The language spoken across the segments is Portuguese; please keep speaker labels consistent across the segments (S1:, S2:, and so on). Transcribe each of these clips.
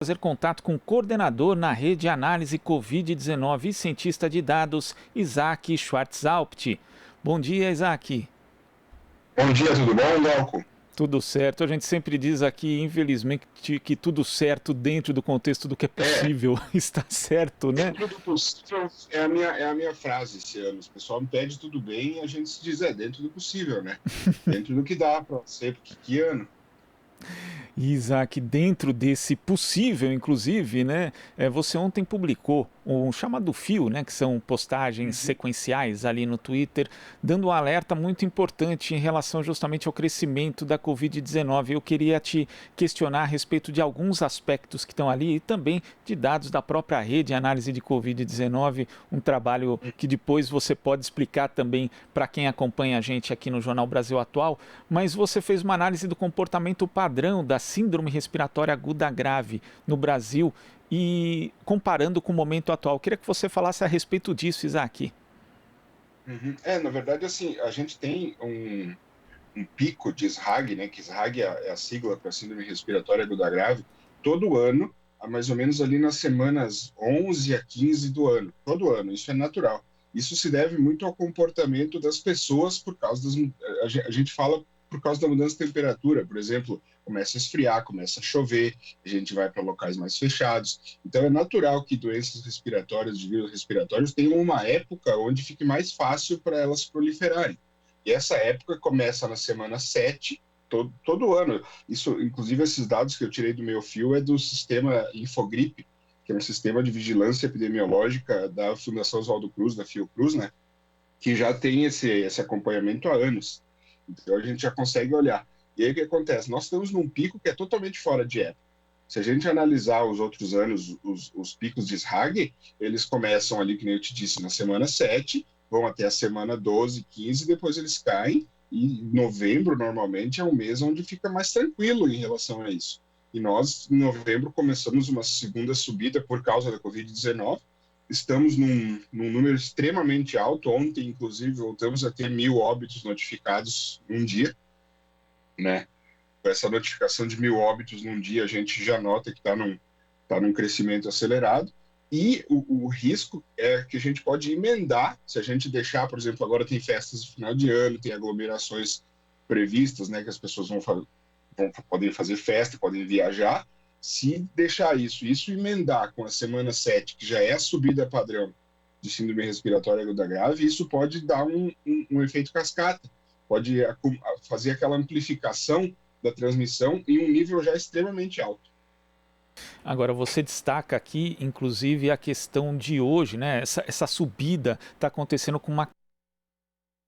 S1: Fazer contato com o coordenador na rede Análise Covid-19 e cientista de dados, Isaac Schwartzalpt. Bom dia, Isaac.
S2: Bom dia, tudo bom, Glauco?
S1: Tudo certo. A gente sempre diz aqui, infelizmente, que tudo certo dentro do contexto do que é
S2: É,
S1: possível está certo, né?
S2: dentro do possível é a minha frase esse ano. O pessoal me pede tudo bem e a gente se diz, dentro do possível, né? Dentro do que dá para ser, porque que ano?
S1: Isaac, dentro desse possível, inclusive, né, você ontem publicou um chamado fio, né, que são postagens
S2: Uhum.
S1: sequenciais ali no Twitter, dando um alerta muito importante em relação justamente ao crescimento da Covid-19. Eu queria te questionar a respeito de alguns aspectos que estão ali e também de dados da própria rede análise de Covid-19, um trabalho que depois você pode explicar também para quem acompanha a gente aqui no Jornal Brasil Atual, mas você fez uma análise do comportamento padrão da síndrome respiratória aguda grave no Brasil e comparando com o momento atual. Eu queria que você falasse a respeito disso, Isaac.
S2: Uhum. Na verdade, assim, a gente tem um pico de SRAG, né? Que SRAG é a sigla para Síndrome Respiratória Aguda Grave, todo ano, mais ou menos ali nas semanas 11 a 15 do ano, todo ano, isso é natural. Isso se deve muito ao comportamento das pessoas por causa a gente fala por causa da mudança de temperatura, por exemplo, começa a esfriar, começa a chover, a gente vai para locais mais fechados. Então é natural que doenças respiratórias, de vírus respiratórios, tenham uma época onde fique mais fácil para elas proliferarem. E essa época começa na semana 7, todo ano. Isso, inclusive, esses dados que eu tirei do meu fio é do sistema Infogripe, que é um sistema de vigilância epidemiológica da Fundação Oswaldo Cruz, da Fiocruz, né? Que já tem esse acompanhamento há anos. Então a gente já consegue olhar. E aí o que acontece? Nós estamos num pico que é totalmente fora de época. Se a gente analisar os outros anos, os picos de SRAG, eles começam ali, que nem eu te disse, na semana 7, vão até a semana 12, 15, depois eles caem, e novembro, normalmente, é um mês onde fica mais tranquilo em relação a isso. E nós, em novembro, começamos uma segunda subida por causa da Covid-19, estamos num número extremamente alto. Ontem, inclusive, voltamos a ter 1.000 óbitos notificados num dia, né? Com essa notificação de 1.000 óbitos num dia, a gente já nota que está num crescimento acelerado. E o risco é que a gente pode emendar, se a gente deixar, por exemplo, agora tem festas de final de ano, tem aglomerações previstas, né, que as pessoas podem fazer festa, podem viajar. Se deixar isso emendar com a semana 7, que já é a subida padrão de síndrome respiratória aguda grave, isso pode dar um efeito cascata, pode fazer aquela amplificação da transmissão em um nível já extremamente alto.
S1: Agora, você destaca aqui, inclusive, a questão de hoje, né? Essa subida está acontecendo com uma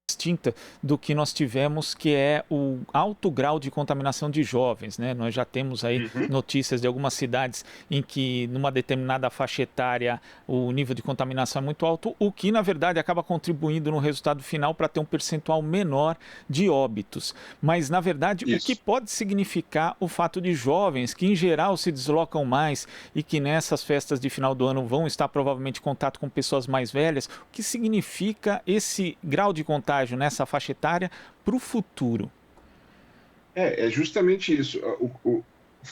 S1: distinta do que nós tivemos, que é o alto grau de contaminação de jovens, né? Nós já temos aí
S2: Uhum.
S1: notícias de algumas cidades em que numa determinada faixa etária o nível de contaminação é muito alto, o que na verdade acaba contribuindo no resultado final para ter um percentual menor de óbitos. Mas na verdade, o que
S2: Isso.
S1: pode significar o fato de jovens que em geral se deslocam mais e que nessas festas de final do ano vão estar provavelmente em contato com pessoas mais velhas, o que significa esse grau de contágio nessa faixa etária para o futuro?
S2: É justamente isso.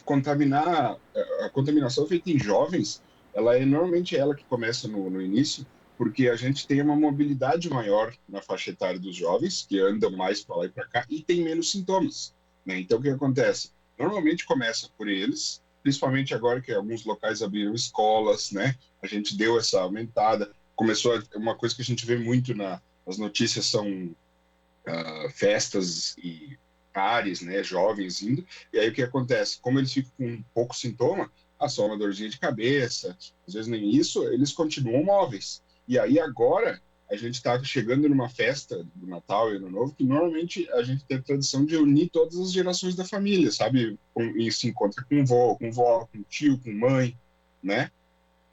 S2: Contaminar, a contaminação feita em jovens, ela é normalmente ela que começa no início, porque a gente tem uma mobilidade maior na faixa etária dos jovens, que andam mais para lá e para cá, e tem menos sintomas, né? Então, o que acontece? Normalmente começa por eles, principalmente agora que alguns locais abriram escolas, né? A gente deu essa aumentada. Uma coisa que a gente vê muito nas notícias são festas e pares, né, jovens indo, e aí o que acontece? Como eles ficam com pouco sintoma, só uma dorzinha de cabeça, às vezes nem isso, eles continuam móveis. E aí agora a gente está chegando numa festa do Natal e Ano Novo que normalmente a gente tem a tradição de unir todas as gerações da família, sabe? E se encontra com vó, com tio, com mãe, né?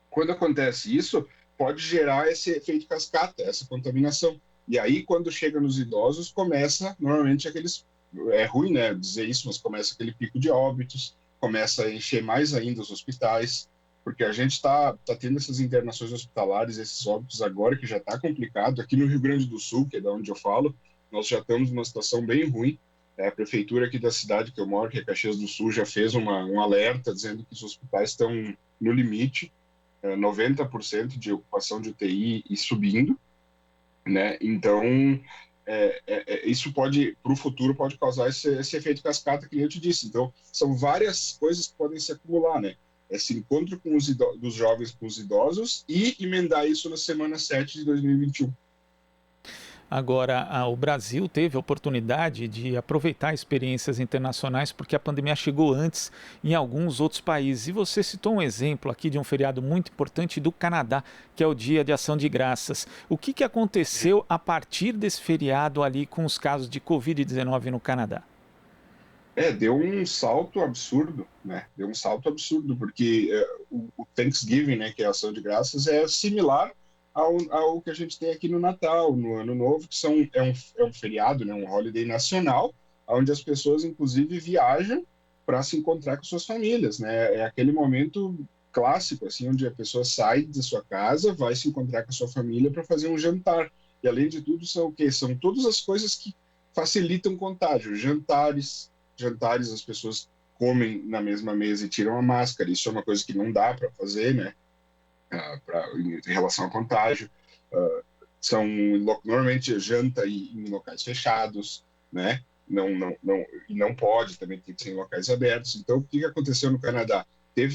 S2: Quando acontece isso, pode gerar esse efeito cascata, essa contaminação. E aí, quando chega nos idosos, começa normalmente aqueles. É ruim, né, dizer isso, mas começa aquele pico de óbitos, começa a encher mais ainda os hospitais, porque a gente tá tendo essas internações hospitalares, esses óbitos agora, que já está complicado. Aqui no Rio Grande do Sul, que é da onde eu falo, nós já estamos numa situação bem ruim. A prefeitura aqui da cidade que eu moro, que é Caxias do Sul, já fez um alerta dizendo que os hospitais estão no limite, 90% de ocupação de UTI e subindo, né? Então, isso pode, para o futuro, pode causar esse efeito cascata que eu te disse. Então, são várias coisas que podem se acumular, né? Esse encontro com dos jovens com os idosos e emendar isso na semana 7 de 2021.
S1: Agora, o Brasil teve a oportunidade de aproveitar experiências internacionais porque a pandemia chegou antes em alguns outros países. E você citou um exemplo aqui de um feriado muito importante do Canadá, que é o Dia de Ação de Graças. O que aconteceu a partir desse feriado ali com os casos de Covid-19 no Canadá?
S2: Deu um salto absurdo, né? Deu um salto absurdo, porque o Thanksgiving, né, que é a ação de graças, é similar ao que a gente tem aqui no Natal, no Ano Novo, que é um feriado, né, um holiday nacional, onde as pessoas, inclusive, viajam para se encontrar com suas famílias, né? É aquele momento clássico, assim, onde a pessoa sai da sua casa, vai se encontrar com a sua família para fazer um jantar. E, além de tudo, são o quê? São todas as coisas que facilitam o contágio. Jantares, as pessoas comem na mesma mesa e tiram a máscara. Isso é uma coisa que não dá para fazer, né? Em relação ao contágio. Normalmente janta em locais fechados, né? Não pode, também tem que ser em locais abertos. Então, o que aconteceu no Canadá?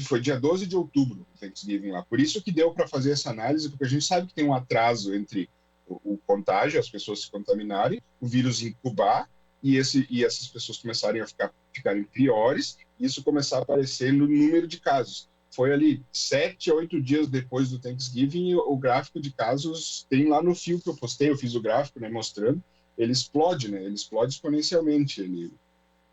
S2: Foi dia 12 de outubro, o Thanksgiving lá. Por isso que deu para fazer essa análise, porque a gente sabe que tem um atraso entre o contágio, as pessoas se contaminarem, o vírus incubar e essas pessoas começarem a ficarem piores, e isso começar a aparecer no número de casos. Foi ali 7 a 8 dias depois do Thanksgiving, e o gráfico de casos tem lá no fio que eu postei, eu fiz o gráfico, né, mostrando, ele explode, né, ele explode exponencialmente, ele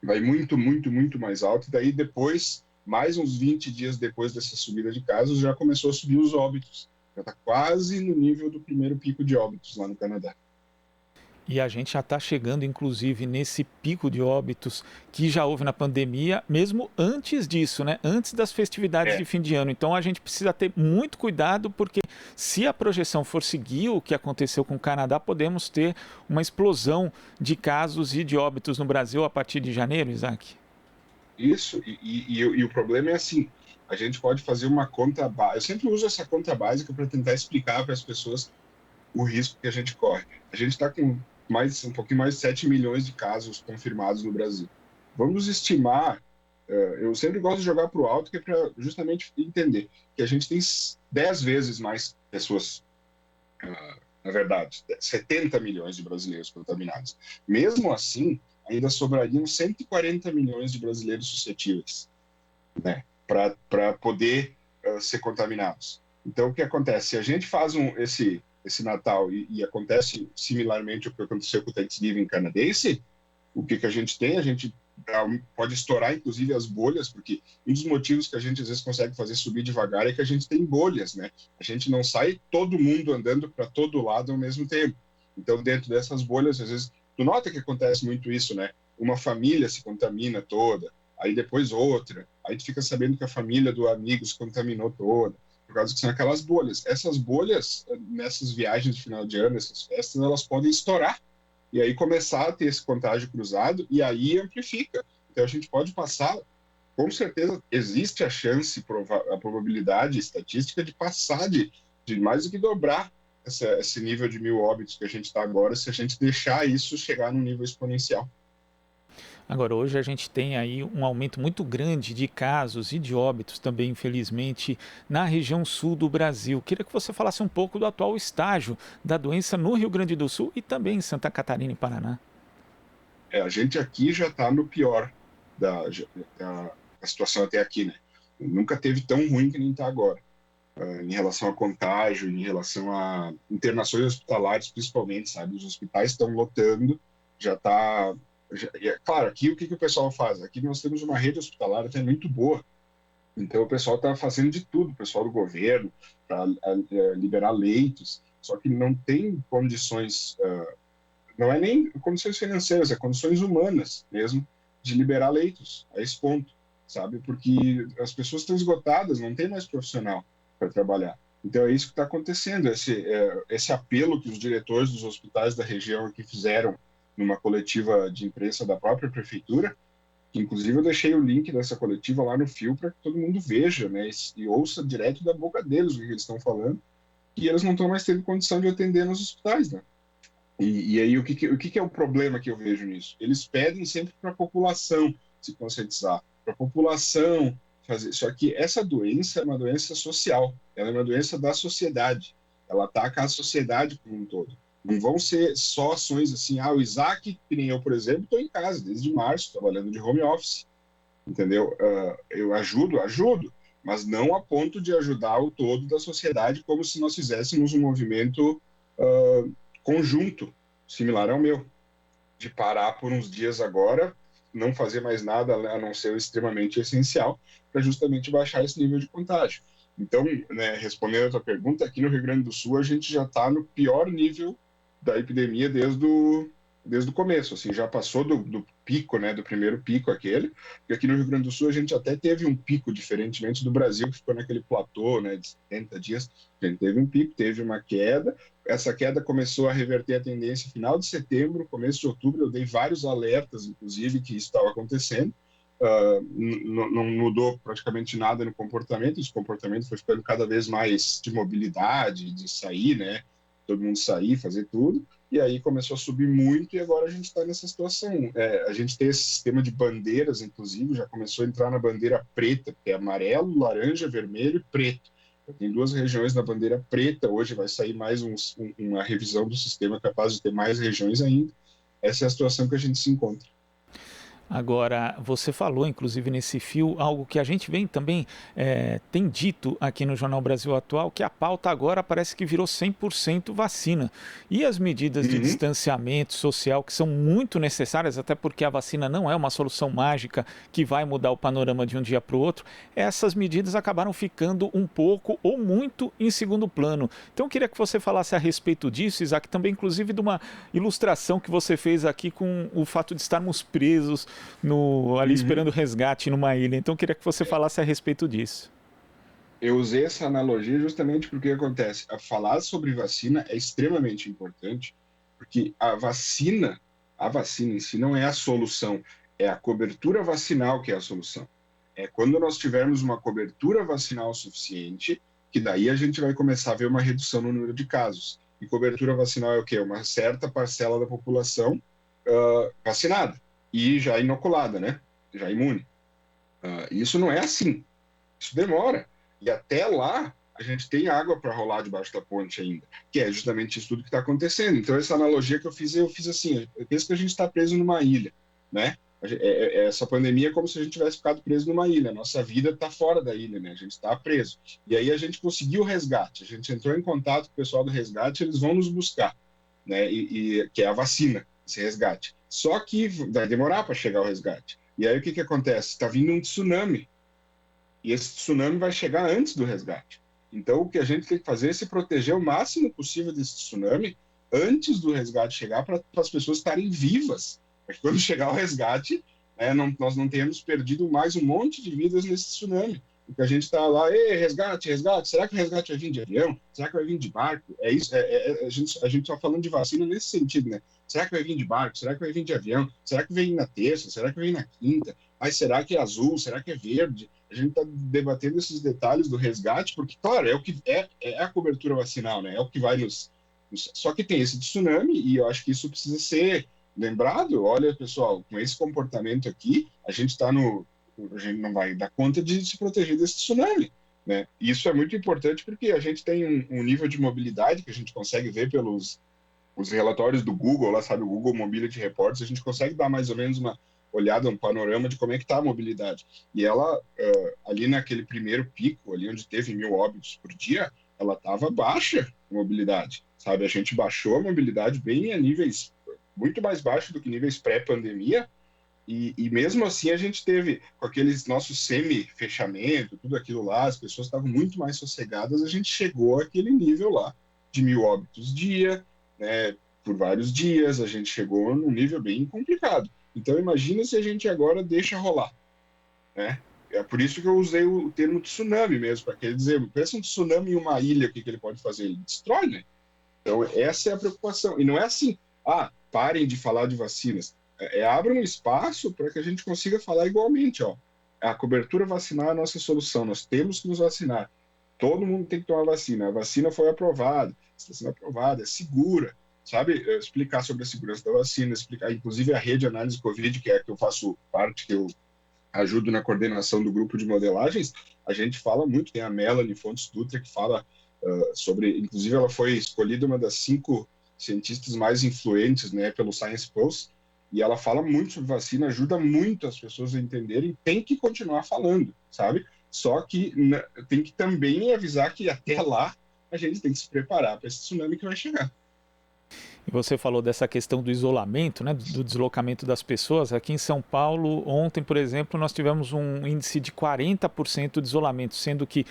S2: vai muito, muito, muito mais alto, e daí depois, mais uns 20 dias depois dessa subida de casos, já começou a subir os óbitos, já está quase no nível do primeiro pico de óbitos lá no Canadá.
S1: E a gente já está chegando, inclusive, nesse pico de óbitos que já houve na pandemia, mesmo antes disso, né? Antes das festividades de fim de ano. Então a gente precisa ter muito cuidado, porque se a projeção for seguir o que aconteceu com o Canadá, podemos ter uma explosão de casos e de óbitos no Brasil a partir de janeiro, Isaac.
S2: Isso, e o problema é assim, a gente pode fazer uma conta básica. Eu sempre uso essa conta básica para tentar explicar para as pessoas o risco que a gente corre. A gente está com um pouquinho mais de 7 milhões de casos confirmados no Brasil. Vamos estimar, eu sempre gosto de jogar para o alto, que é para justamente entender que a gente tem 10 vezes mais pessoas, na verdade, 70 milhões de brasileiros contaminados. Mesmo assim, ainda sobrariam 140 milhões de brasileiros suscetíveis, né, para poder ser contaminados. Então, o que acontece? Se a gente faz esse Natal e acontece similarmente o que aconteceu com o Thanksgiving canadense, o que a gente tem? A gente pode estourar, inclusive, as bolhas, porque um dos motivos que a gente, às vezes, consegue fazer subir devagar é que a gente tem bolhas, né? A gente não sai todo mundo andando para todo lado ao mesmo tempo. Então, dentro dessas bolhas, às vezes, tu nota que acontece muito isso, né? Uma família se contamina toda, aí depois outra, aí tu fica sabendo que a família do amigo se contaminou toda, por causa que são aquelas bolhas. Essas bolhas, nessas viagens de final de ano, essas festas, elas podem estourar e aí começar a ter esse contágio cruzado e aí amplifica. Então a gente pode passar, com certeza existe a chance, a probabilidade estatística de passar de mais do que dobrar esse nível de 1.000 óbitos que a gente está agora, se a gente deixar isso chegar num nível exponencial.
S1: Agora, hoje a gente tem aí um aumento muito grande de casos e de óbitos também, infelizmente, na região sul do Brasil. Queria que você falasse um pouco do atual estágio da doença no Rio Grande do Sul e também em Santa Catarina e Paraná.
S2: A gente aqui já está no pior da situação até aqui, né? Nunca teve tão ruim que nem está agora. Em relação a contágio, em relação a internações hospitalares, principalmente, sabe? Os hospitais estão lotando, já está... Claro, aqui o que o pessoal faz? Aqui nós temos uma rede hospitalar até muito boa, então o pessoal está fazendo de tudo, o pessoal do governo, para liberar leitos, só que não tem condições, não é nem condições financeiras, é condições humanas mesmo, de liberar leitos, a esse ponto, sabe? Porque as pessoas estão esgotadas, não tem mais profissional para trabalhar. Então é isso que está acontecendo, esse apelo que os diretores dos hospitais da região aqui fizeram numa coletiva de imprensa da própria prefeitura, que inclusive eu deixei o link dessa coletiva lá no Fio para que todo mundo veja, né, e ouça direto da boca deles o que eles estão falando, e eles não estão mais tendo condição de atender nos hospitais, né? E aí o que é o problema que eu vejo nisso? Eles pedem sempre para a população se conscientizar, para a população fazer. Só que essa doença é uma doença social, ela é uma doença da sociedade, ela ataca a sociedade como um todo. Não vão ser só ações assim, o Isaac, que nem eu, por exemplo, estou em casa desde março, trabalhando de home office, entendeu? Eu ajudo, mas não a ponto de ajudar o todo da sociedade, como se nós fizéssemos um movimento conjunto, similar ao meu, de parar por uns dias agora, não fazer mais nada a não ser o extremamente essencial, para justamente baixar esse nível de contágio. Então, né, respondendo a tua pergunta, aqui no Rio Grande do Sul a gente já está no pior nível da epidemia desde o começo, assim, já passou do pico, né, do primeiro pico aquele, e aqui no Rio Grande do Sul a gente até teve um pico, diferentemente do Brasil, que ficou naquele platô, né, de 70 dias, a gente teve um pico, teve uma queda, essa queda começou a reverter a tendência final de setembro, começo de outubro, eu dei vários alertas, inclusive, que isso estava acontecendo, não mudou praticamente nada no comportamento, esse comportamento foi ficando cada vez mais de mobilidade, de sair, né, todo mundo sair, fazer tudo, e aí começou a subir muito e agora a gente está nessa situação. A gente tem esse sistema de bandeiras, inclusive, já começou a entrar na bandeira preta, que é amarelo, laranja, vermelho e preto. Tem 2 regiões na bandeira preta, hoje vai sair mais uma revisão do sistema capaz de ter mais regiões ainda. Essa é a situação que a gente se encontra.
S1: Agora, você falou, inclusive, nesse fio, algo que a gente vem também, tem dito aqui no Jornal Brasil Atual, que a pauta agora parece que virou 100% vacina. E as medidas de distanciamento social, que são muito necessárias, até porque a vacina não é uma solução mágica que vai mudar o panorama de um dia para o outro, essas medidas acabaram ficando um pouco ou muito em segundo plano. Então, eu queria que você falasse a respeito disso, Isaac, também, inclusive, de uma ilustração que você fez aqui com o fato de estarmos presos ali esperando resgate numa ilha. Então eu queria que você falasse a respeito disso.
S2: Eu usei essa analogia justamente porque acontece. A falar sobre vacina é extremamente importante, porque a vacina em si não é a solução, é a cobertura vacinal que é a solução. É quando nós tivermos uma cobertura vacinal suficiente, que daí a gente vai começar a ver uma redução no número de casos. E cobertura vacinal é o quê? Uma certa parcela da população vacinada e já inoculada, né? Já imune. Isso não é assim. Isso demora. E até lá, a gente tem água para rolar debaixo da ponte ainda, que é justamente isso tudo que está acontecendo. Então, essa analogia que eu fiz assim: eu penso que a gente está preso numa ilha, né? Essa pandemia é como se a gente tivesse ficado preso numa ilha. Nossa vida está fora da ilha, né? A gente está preso. E aí a gente conseguiu o resgate. A gente entrou em contato com o pessoal do resgate, eles vão nos buscar, né? Que é a vacina, esse resgate. Só que vai demorar para chegar o resgate. E aí o que acontece? Está vindo um tsunami. E esse tsunami vai chegar antes do resgate. Então, o que a gente tem que fazer é se proteger o máximo possível desse tsunami antes do resgate chegar, para as pessoas estarem vivas. Para que quando chegar o resgate, né, nós não tenhamos perdido mais um monte de vidas nesse tsunami. Porque a gente está lá, resgate, resgate. Será que o resgate vai vir de avião? Será que vai vir de barco? É isso. A gente está falando de vacina nesse sentido, né? Será que vai vir de barco? Será que vai vir de avião? Será que vem na terça? Será que vem na quinta? Aí será que é azul? Será que é verde? A gente está debatendo esses detalhes do resgate, porque, claro, é o que é a cobertura vacinal, né? É o que vai Só que tem esse tsunami, e eu acho que isso precisa ser lembrado. Olha, pessoal, com esse comportamento aqui, a gente não vai dar conta de se proteger desse tsunami, né? E isso é muito importante porque a gente tem um nível de mobilidade que a gente consegue ver pelos os relatórios do Google, lá sabe, o Google Mobility Reports, a gente consegue dar mais ou menos uma olhada, um panorama de como é que está a mobilidade. E ela, ali naquele primeiro pico, ali onde teve 1.000 óbitos por dia, ela estava baixa a mobilidade, sabe? A gente baixou a mobilidade bem a níveis muito mais baixos do que níveis pré-pandemia, e mesmo assim a gente teve, com aqueles nossos semi-fechamento, tudo aquilo lá, as pessoas estavam muito mais sossegadas, a gente chegou àquele nível lá de 1.000 óbitos dia, né, por vários dias, a gente chegou num nível bem complicado. Então imagina se a gente agora deixa rolar, né? É por isso que eu usei o termo tsunami mesmo, para querer dizer, pensa um tsunami em uma ilha, o que ele pode fazer? Ele destrói, né? Então essa é a preocupação. E não é assim, parem de falar de vacinas. Abra um espaço para que a gente consiga falar igualmente, ó. A cobertura vacinal é a nossa solução, nós temos que nos vacinar. Todo mundo tem que tomar vacina. A vacina foi aprovada, está sendo aprovada, é segura, sabe? Explicar sobre a segurança da vacina, explicar, inclusive a rede análise Covid, que é a que eu faço parte, que eu ajudo na coordenação do grupo de modelagens, a gente fala muito, tem a Melanie Fontes Dutra, que fala sobre, inclusive ela foi escolhida uma das 5 cientistas mais influentes, né, pelo Science Post, e ela fala muito sobre vacina, ajuda muito as pessoas a entenderem, tem que continuar falando, sabe? Só que tem que também avisar que até lá a gente tem que se preparar para esse tsunami que vai chegar.
S1: E você falou dessa questão do isolamento, né, do deslocamento das pessoas. Aqui em São Paulo, ontem, por exemplo, nós tivemos um índice de 40% de isolamento, sendo que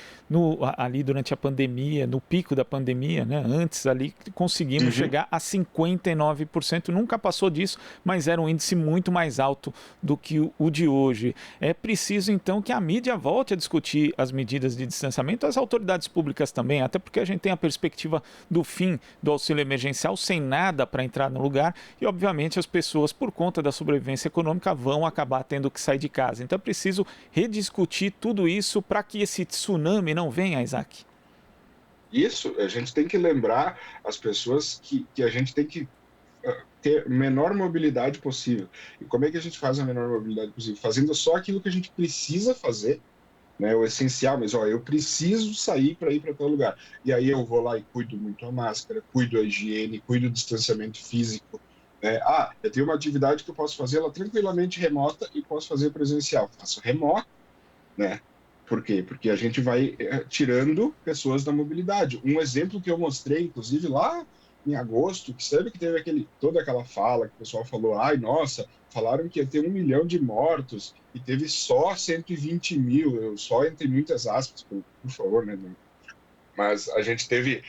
S1: ali durante a pandemia, no pico da pandemia, né, antes ali, conseguimos chegar a 59%. Nunca passou disso, mas era um índice muito mais alto do que o de hoje. É preciso, então, que a mídia volte a discutir as medidas de distanciamento, as autoridades públicas também, até porque a gente tem a perspectiva do fim do auxílio emergencial sem nada para entrar no lugar e, obviamente, as pessoas, por conta da sobrevivência econômica, vão acabar tendo que sair de casa. Então é preciso rediscutir tudo isso para que esse tsunami não venha, Isaac.
S2: Isso, a gente tem que lembrar as pessoas que a gente tem que ter menor mobilidade possível. E como é que a gente faz a menor mobilidade possível? Fazendo só aquilo que a gente precisa fazer, né, o essencial, mas eu preciso sair para ir para tal lugar. E aí eu vou lá e cuido muito a máscara, cuido a higiene, cuido do distanciamento físico. Né? Eu tenho uma atividade que eu posso fazer ela tranquilamente remota e posso fazer presencial. Faço remoto, né? Por quê? Porque a gente vai tirando pessoas da mobilidade. Um exemplo que eu mostrei, inclusive, lá em agosto, que sabe que teve toda aquela fala que o pessoal falou, ai, nossa, falaram que ia ter 1 milhão de mortos e teve só 120 mil, só entre muitas aspas, por favor, né? Mas a gente teve,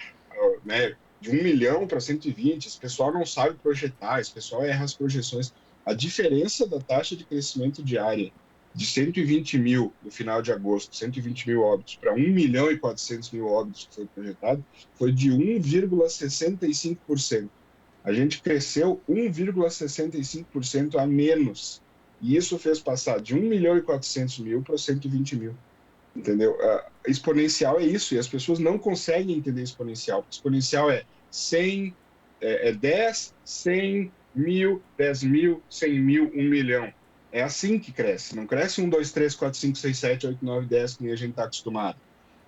S2: né, de 1 milhão para 120, esse pessoal não sabe projetar, esse pessoal erra as projeções. A diferença da taxa de crescimento diária de 120 mil no final de agosto, 120 mil óbitos, para 1 milhão e 400 mil óbitos que foi projetado, foi de 1,65%. A gente cresceu 1,65% a menos. E isso fez passar de 1 milhão e 400 mil para 120 mil. Entendeu? Exponencial é isso, e as pessoas não conseguem entender exponencial. Exponencial é 100, 10, 100, 1000, 10 mil, 100 mil, 1 milhão. É assim que cresce, não cresce 1, 2, 3, 4, 5, 6, 7, 8, 9, 10, que nem a gente está acostumado.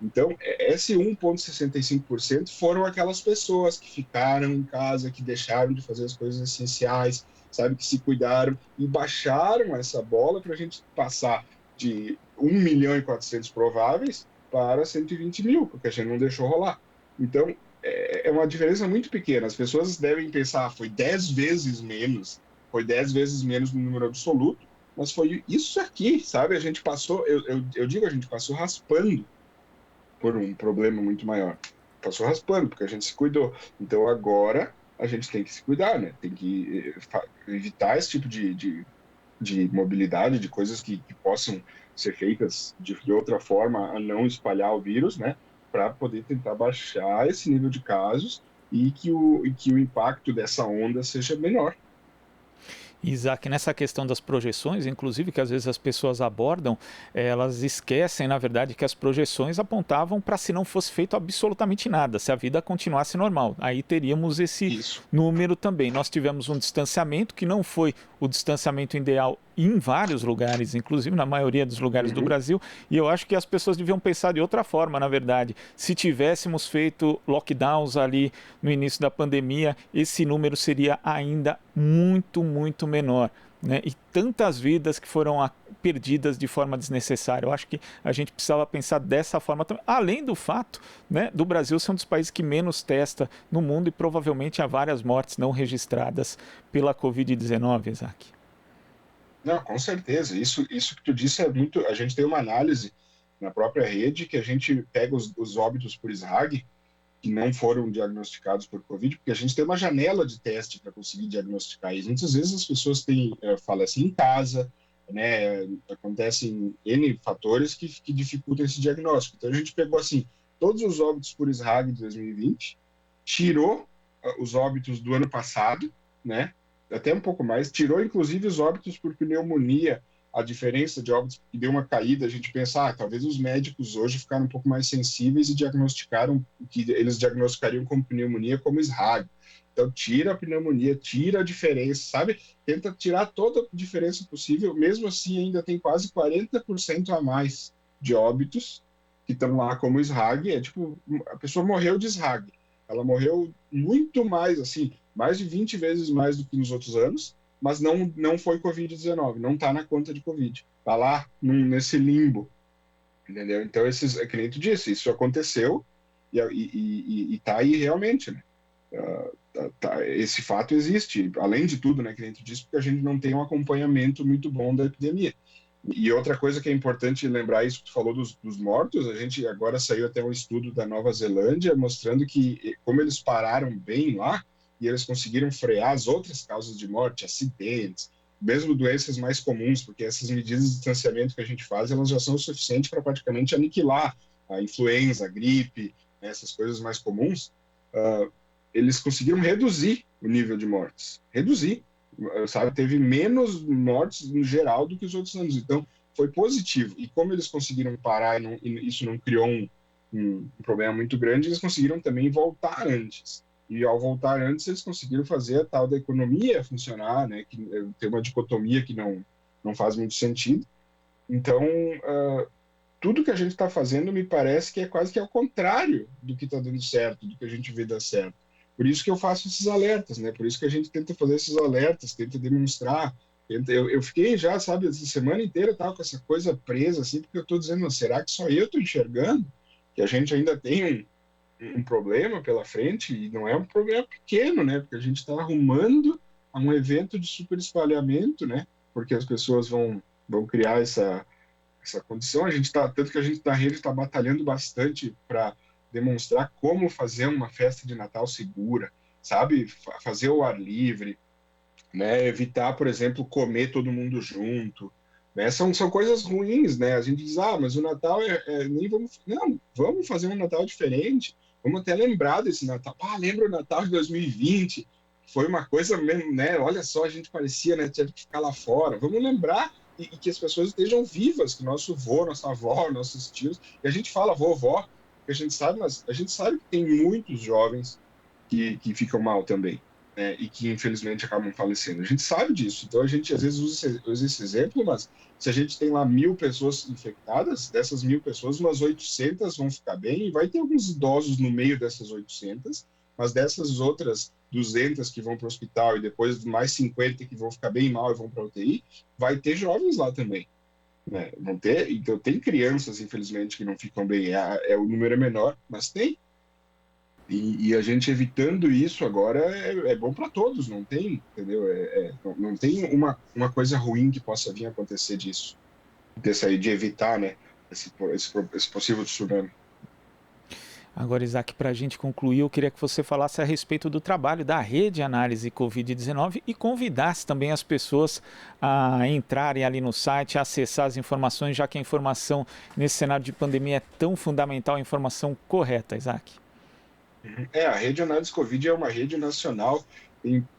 S2: Então, esse 1,65% foram aquelas pessoas que ficaram em casa, que deixaram de fazer as coisas essenciais, sabe, que se cuidaram e baixaram essa bola para a gente passar de 1 milhão e 400 prováveis para 120 mil, porque a gente não deixou rolar. Então, é uma diferença muito pequena. As pessoas devem pensar, foi 10 vezes menos, foi 10 vezes menos no número absoluto, mas foi isso aqui, sabe? A gente passou, eu digo, a gente passou raspando por um problema muito maior. Passou raspando, porque a gente se cuidou. Então, agora, a gente tem que se cuidar, né? Tem que evitar esse tipo de mobilidade, de coisas que possam ser feitas de outra forma a não espalhar o vírus, né? Para poder tentar baixar esse nível de casos e que o impacto dessa onda seja menor.
S1: Isaac, nessa questão das projeções, inclusive que às vezes as pessoas abordam, elas esquecem, na verdade, que as projeções apontavam para se não fosse feito absolutamente nada, se a vida continuasse normal. Aí teríamos esse número também. Nós tivemos um distanciamento que não foi o distanciamento ideal em vários lugares, inclusive na maioria dos lugares do Brasil, e eu acho que as pessoas deviam pensar de outra forma, na verdade. Se tivéssemos feito lockdowns ali no início da pandemia, esse número seria ainda muito, muito menor. Né? E tantas vidas que foram perdidas de forma desnecessária. Eu acho que a gente precisava pensar dessa forma também, além do fato, né, do Brasil ser um dos países que menos testa no mundo e provavelmente há várias mortes não registradas pela Covid-19, Isaac.
S2: Não, com certeza. Isso que tu disse é muito. A gente tem uma análise na própria rede que a gente pega os óbitos por SRAG que não foram diagnosticados por Covid, porque a gente tem uma janela de teste para conseguir diagnosticar. E muitas vezes as pessoas falecem em casa, né? Acontecem N fatores que dificultam esse diagnóstico. Então a gente pegou assim todos os óbitos por SRAG de 2020, tirou os óbitos do ano passado, né? até um pouco mais, tirou inclusive os óbitos por pneumonia. A diferença de óbitos que deu uma caída, a gente pensa, talvez os médicos hoje ficaram um pouco mais sensíveis e diagnosticaram o que eles diagnosticariam como pneumonia como SRAG. Então, tira a pneumonia, tira a diferença, sabe? Tenta tirar toda a diferença possível, mesmo assim ainda tem quase 40% a mais de óbitos que estão lá como SRAG. É tipo, a pessoa morreu de SRAG. Ela morreu muito mais, assim, mais de 20 vezes mais do que nos outros anos, mas não foi Covid-19, não está na conta de Covid. Está lá nesse limbo, entendeu? Então, é que nem tu disse, isso aconteceu e está aí realmente, né? Esse fato existe, além de tudo, né, que nem tu disse, porque a gente não tem um acompanhamento muito bom da epidemia. E outra coisa que é importante lembrar, isso que tu falou dos mortos, a gente agora saiu até um estudo da Nova Zelândia mostrando que como eles pararam bem lá e eles conseguiram frear as outras causas de morte, acidentes, mesmo doenças mais comuns, porque essas medidas de distanciamento que a gente faz, elas já são o suficiente para praticamente aniquilar a influenza, a gripe, né, essas coisas mais comuns. Eles conseguiram reduzir o nível de mortes, reduzir, sabe, teve menos mortes no geral do que os outros anos, então foi positivo. E como eles conseguiram parar e isso não criou um problema muito grande, eles conseguiram também voltar antes. E ao voltar antes, eles conseguiram fazer a tal da economia funcionar, né? Que tem uma dicotomia que não faz muito sentido. Então, tudo que a gente está fazendo me parece que é quase que ao contrário do que está dando certo, do que a gente vê dar certo. Por isso que eu faço esses alertas, né? Por isso que a gente tenta fazer esses alertas, tenta demonstrar. Eu fiquei já, sabe, essa semana inteira tava com essa coisa presa, assim, porque eu estou dizendo, será que só eu estou enxergando que a gente ainda tem um problema pela frente? E não é um problema pequeno, né? Porque a gente está arrumando a um evento de super espalhamento, né? Porque as pessoas vão criar essa condição. A gente tanto que a gente da rede está batalhando bastante para demonstrar como fazer uma festa de Natal segura, sabe? Fazer o ar livre, né? Evitar, por exemplo, comer todo mundo junto, né? São coisas ruins, né? A gente diz, mas o Natal nem vamos, não, vamos fazer um Natal diferente. Vamos até lembrar desse Natal. Lembra o Natal de 2020? Foi uma coisa mesmo, né? Olha só, a gente parecia, né? Tinha que ficar lá fora. Vamos lembrar e que as pessoas estejam vivas, que nosso avô, nossa avó, nossos tios. E a gente fala vovó, porque a gente sabe, mas a gente sabe que tem muitos jovens que ficam mal também, né, e que infelizmente acabam falecendo. A gente sabe disso, então a gente às vezes usa esse exemplo, mas se a gente tem lá 1.000 pessoas infectadas, dessas 1.000 pessoas, umas 800 vão ficar bem, e vai ter alguns idosos no meio dessas 800, mas dessas outras 200 que vão para o hospital e depois mais 50 que vão ficar bem mal e vão para a UTI, vai ter jovens lá também. Né? Vão ter, então tem crianças, infelizmente, que não ficam bem, o número é menor, mas tem. E a gente evitando isso agora é bom para todos, não tem, entendeu? Não tem uma coisa ruim que possa vir a acontecer disso, desse aí, de evitar, né, esse possível tsunami.
S1: Agora, Isaac, para a gente concluir, eu queria que você falasse a respeito do trabalho da Rede Análise Covid-19 e convidasse também as pessoas a entrarem ali no site, a acessar as informações, já que a informação nesse cenário de pandemia é tão fundamental, a informação correta, Isaac.
S2: A Rede Análise Covid é uma rede nacional,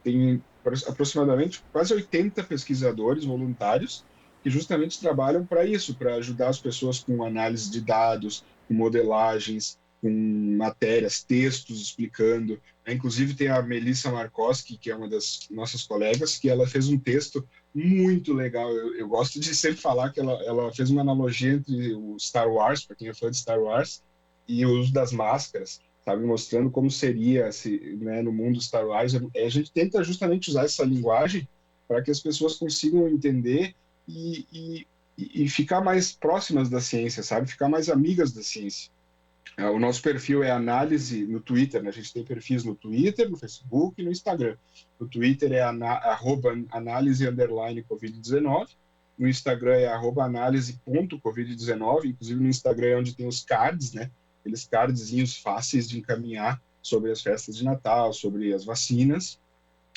S2: tem aproximadamente quase 80 pesquisadores voluntários que justamente trabalham para isso, para ajudar as pessoas com análise de dados, com modelagens, com matérias, textos explicando. Inclusive tem a Melissa Markoski, que é uma das nossas colegas, que ela fez um texto muito legal. Eu gosto de sempre falar que ela fez uma analogia entre o Star Wars, para quem é fã de Star Wars, e o uso das máscaras, sabe, mostrando como seria né, no mundo Star Wars. A gente tenta justamente usar essa linguagem para que as pessoas consigam entender e ficar mais próximas da ciência, sabe? Ficar mais amigas da ciência. O nosso perfil é análise no Twitter, né? A gente tem perfis no Twitter, no Facebook e no Instagram. No Twitter é @análise_covid19, no Instagram é @análise.covid19, inclusive no Instagram é onde tem os cards, né? Aqueles cardzinhos fáceis de encaminhar sobre as festas de Natal, sobre as vacinas.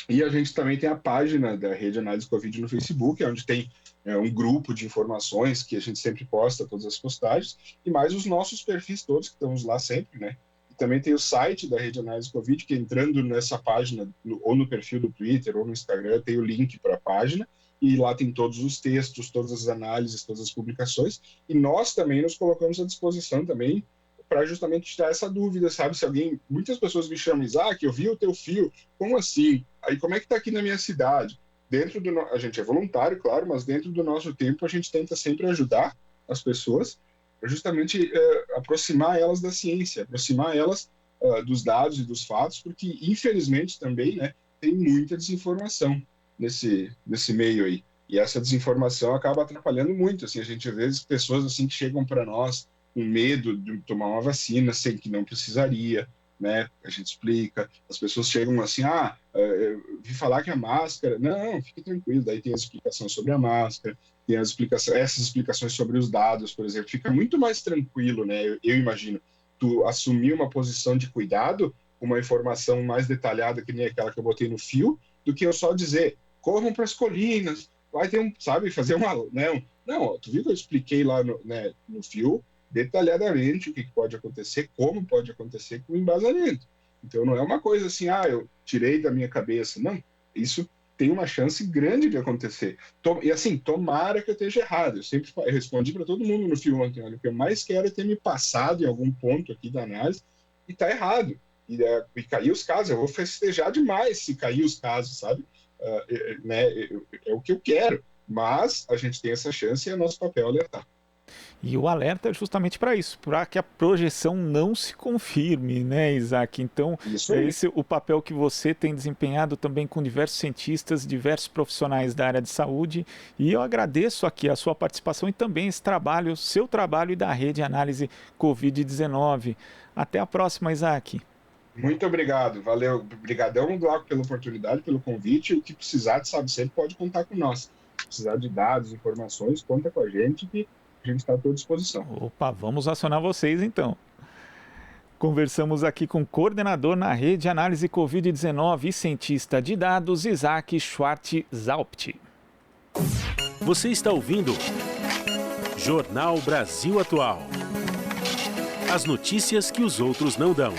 S2: E a gente também tem a página da Rede Análise Covid no Facebook, onde tem um grupo de informações que a gente sempre posta todas as postagens, e mais os nossos perfis todos que estamos lá sempre, né? Também tem o site da Rede Análise Covid, que entrando nessa página, ou no perfil do Twitter, ou no Instagram, tem o link para a página, e lá tem todos os textos, todas as análises, todas as publicações, e nós também nos colocamos à disposição também para justamente tirar essa dúvida, sabe? Se alguém, muitas pessoas me chamam, Isaac, eu vi o teu fio, como assim? Aí como é que está aqui na minha cidade? A gente é voluntário, claro, mas dentro do nosso tempo a gente tenta sempre ajudar as pessoas, justamente aproximar elas da ciência, aproximar elas dos dados e dos fatos, porque infelizmente também, né, tem muita desinformação nesse meio aí, e essa desinformação acaba atrapalhando muito, assim, a gente vê pessoas assim que chegam para nós com medo de tomar uma vacina, sem que não precisaria, né, a gente explica, as pessoas chegam assim, eu vi falar que a máscara, não, fique tranquilo, daí tem as explicações sobre a máscara, tem essas explicações sobre os dados, por exemplo, fica muito mais tranquilo, né? Eu imagino, tu assumir uma posição de cuidado, uma informação mais detalhada que nem aquela que eu botei no fio, do que eu só dizer, corram para as colinas, vai ter sabe, fazer uma, né? Não, tu viu que eu expliquei lá no fio detalhadamente o que pode acontecer, como pode acontecer com embasamento. Então não é uma coisa assim, eu tirei da minha cabeça, não, isso tem uma chance grande de acontecer. E assim, tomara que eu esteja errado. Eu respondi para todo mundo no fio ontem, olha, o que eu mais quero é ter me passado em algum ponto aqui da análise e tá errado. E cair os casos, eu vou festejar demais se cair os casos, sabe? É o que eu quero. Mas a gente tem essa chance e é nosso papel alertar.
S1: E o alerta é justamente para isso, para que a projeção não se confirme, né, Isaac? Então, esse é o papel que você tem desempenhado também com diversos cientistas, diversos profissionais da área de saúde. E eu agradeço aqui a sua participação e também esse trabalho, seu trabalho e da Rede Análise Covid-19. Até a próxima, Isaac.
S2: Muito obrigado, valeu. Obrigadão, Glauco, pela oportunidade, pelo convite. O que precisar, sabe, sempre pode contar com nós. Se precisar de dados, informações, conta com a gente que a gente está à tua disposição.
S1: Opa, vamos acionar vocês então. Conversamos aqui com o coordenador na Rede Análise Covid-19 e cientista de dados, Isaac Schwartz-Zaupt.
S3: Você está ouvindo Jornal Brasil Atual. As notícias que os outros não dão.